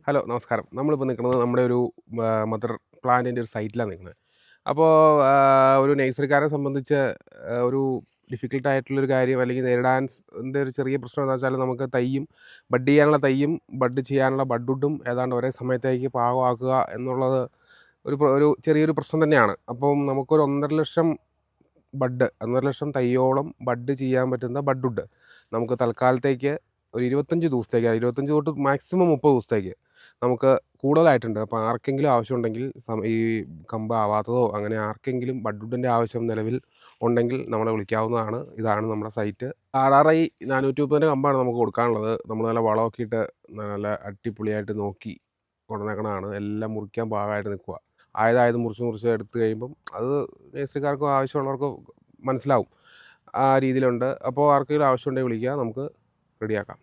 Hello നമസ്കാരം. നമ്മളിപ്പോൾ നിൽക്കുന്നത് നമ്മുടെ ഒരു മദർ പ്ലാന്റിൻ്റെ ഒരു സൈറ്റിലാണ് നിൽക്കുന്നത്. അപ്പോൾ ഒരു നഴ്സറിക്കാരെ സംബന്ധിച്ച് ഒരു ഡിഫിക്കൽട്ട് ആയിട്ടുള്ളൊരു കാര്യം അല്ലെങ്കിൽ നേരിടാൻ ഒരു ചെറിയ പ്രശ്നം എന്താ വെച്ചാൽ നമുക്ക് ബഡ് ചെയ്യാനുള്ള തൈയും ബഡ് ചെയ്യാനുള്ള ബഡ്വുഡും ഏതാണ്ട് ഒരേ സമയത്തേക്ക് പാകമാക്കുക എന്നുള്ളത് ഒരു ചെറിയൊരു പ്രശ്നം തന്നെയാണ്. അപ്പം നമുക്കൊരു 1,50,000 തൈയോളം ബഡ് ചെയ്യാൻ പറ്റുന്ന ബഡ്വുഡ് നമുക്ക് തൽക്കാലത്തേക്ക് ഒരു 25 ദിവസത്തേക്ക് 25 തൊട്ട് മാക്സിമം 30 ദിവസത്തേക്ക് നമുക്ക് കൂടുതലായിട്ടുണ്ട്. അപ്പോൾ ആർക്കെങ്കിലും ആവശ്യമുണ്ടെങ്കിൽ ഈ കമ്പ് ആവാത്തതോ അങ്ങനെ ആർക്കെങ്കിലും ബഡ്വുഡിൻ്റെ ആവശ്യം നിലവിൽ ഉണ്ടെങ്കിൽ നമ്മളെ വിളിക്കാവുന്നതാണ്. ഇതാണ് നമ്മുടെ സൈറ്റ്. RRI 430ൻ്റെ കമ്പാണ് നമുക്ക് കൊടുക്കാനുള്ളത്. നമ്മൾ നല്ല വളമൊക്കെ ഇട്ട് നല്ല അടിപൊളിയായിട്ട് നോക്കി കൊണ്ടുവന്നേക്കണതാണ്. എല്ലാം മുറിക്കാൻ പാകമായിട്ട് നിൽക്കുക. ആയത് മുറിച്ച് എടുത്ത് കഴിയുമ്പം അത് നഴ്സറിക്കാർക്കോ ആവശ്യമുള്ളവർക്കോ മനസ്സിലാവും. ആ രീതിയിലുണ്ട്. അപ്പോൾ ആർക്കെങ്കിലും ആവശ്യമുണ്ടെങ്കിൽ വിളിക്കുക. നമുക്ക് റെഡിയാക്കാം.